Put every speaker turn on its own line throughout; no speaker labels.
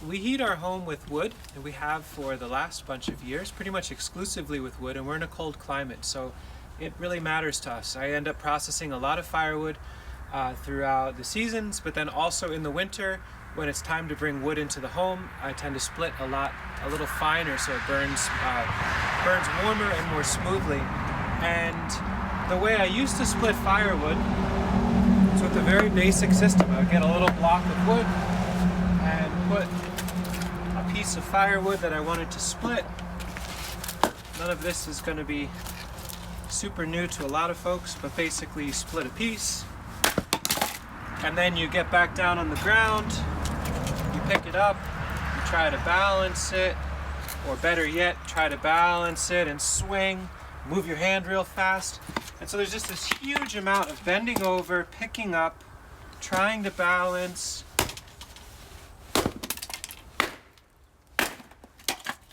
We heat our home with wood, and we have for the last bunch of years, pretty much exclusively with wood, and we're in a cold climate, so it really matters to us. I end up processing a lot of firewood throughout the seasons, but then also in the winter, when it's time to bring wood into the home, I tend to split a little finer, so it burns warmer and more smoothly. And the way I used to split firewood was with a very basic system. I would get a little block of wood and put a piece of firewood that I wanted to split. None of this is going to be super new to a lot of folks, but basically you split a piece, and then you get back down on the ground, you pick it up, you try to balance it, or better yet, try to balance it and swing, move your hand real fast. And so there's just this huge amount of bending over, picking up, trying to balance,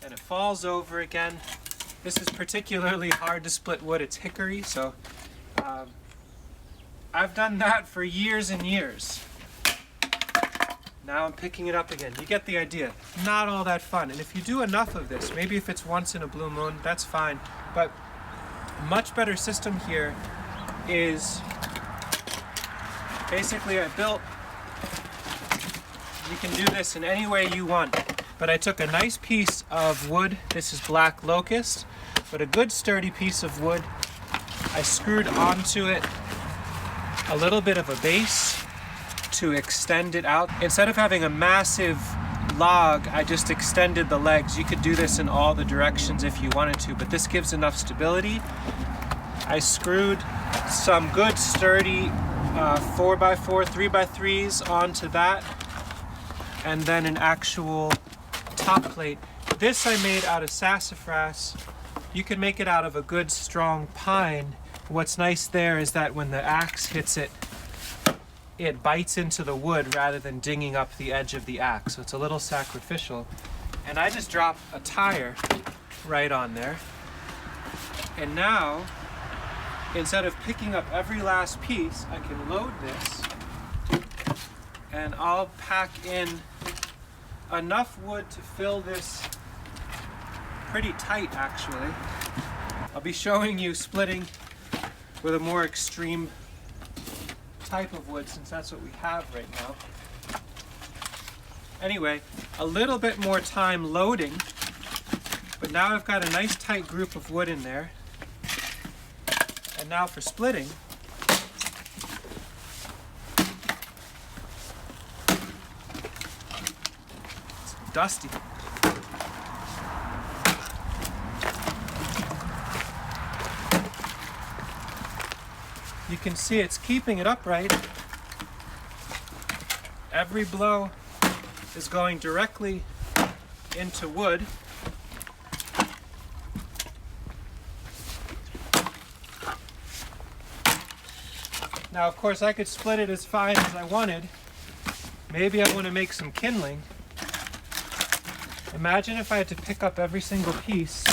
and it falls over again. This is particularly hard to split wood. It's hickory, so I've done that for years and years. Now I'm picking it up again. You get the idea. Not all that fun. And if you do enough of this, maybe if it's once in a blue moon, that's fine. But a much better system here is basically you can do this in any way you want. But I took a nice piece of wood. This is black locust, but a good sturdy piece of wood. I screwed onto it a little bit of a base to extend it out. Instead of having a massive log, I just extended the legs. You could do this in all the directions if you wanted to, but this gives enough stability. I screwed some good sturdy 4x4, 3x3s onto that, and then an actual top plate. This I made out of sassafras. You can make it out of a good strong pine. What's nice there is that when the axe hits it, it bites into the wood rather than dinging up the edge of the axe. So it's a little sacrificial. And I just drop a tire right on there. And now, instead of picking up every last piece, I can load this and I'll pack in enough wood to fill this pretty tight, actually. I'll be showing you splitting with a more extreme type of wood, since that's what we have right now. Anyway, a little bit more time loading, but now I've got a nice tight group of wood in there. And now for splitting, it's dusty. You can see it's keeping it upright. Every blow is going directly into wood. Now, of course, I could split it as fine as I wanted. Maybe I want to make some kindling. Imagine if I had to pick up every single piece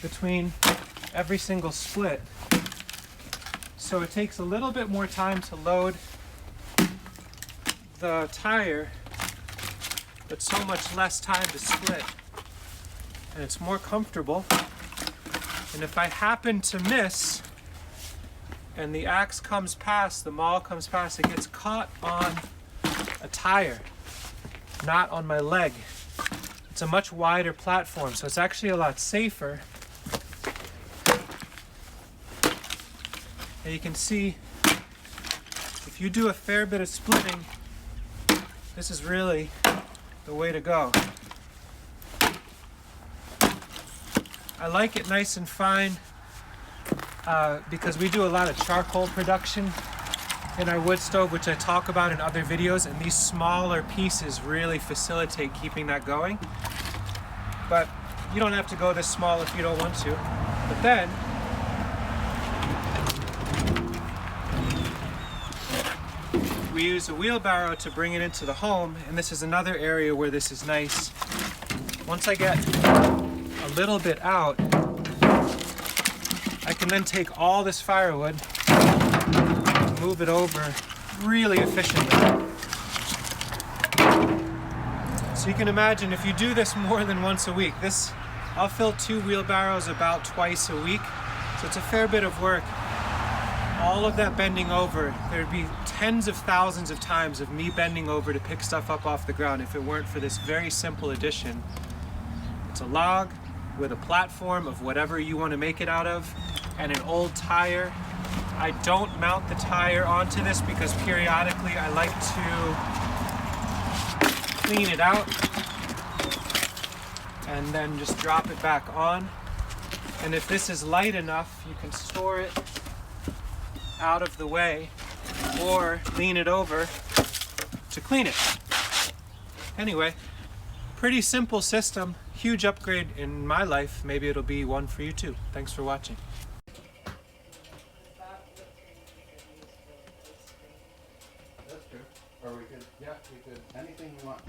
between every single split. So it takes a little bit more time to load the tire, but so much less time to split. And it's more comfortable. And if I happen to miss, and the axe comes past, the maul comes past, it gets caught on a tire, not on my leg. It's a much wider platform, so it's actually a lot safer. And you can see, if you do a fair bit of splitting, this is really the way to go. I like it nice and fine because we do a lot of charcoal production in our wood stove, which I talk about in other videos, and these smaller pieces really facilitate keeping that going. But you don't have to go this small if you don't want to. But then, we use a wheelbarrow to bring it into the home, and this is another area where this is nice. Once I get a little bit out, I can then take all this firewood and move it over really efficiently. So So you can imagine if you do this more than once a week, I'll fill 2 wheelbarrows about twice a week. So it's a fair bit of work. All of that bending over, there'd be tens of thousands of times of me bending over to pick stuff up off the ground if it weren't for this very simple addition. It's a log with a platform of whatever you want to make it out of, and an old tire. I don't mount the tire onto this because periodically I like to clean it out and then just drop it back on. And if this is light enough, you can store it out of the way or lean it over to clean it. Anyway, pretty simple system, huge upgrade in my life. Maybe it'll be one for you too. Thanks for watching.
That's good. Or we could, yeah, we could, anything we want.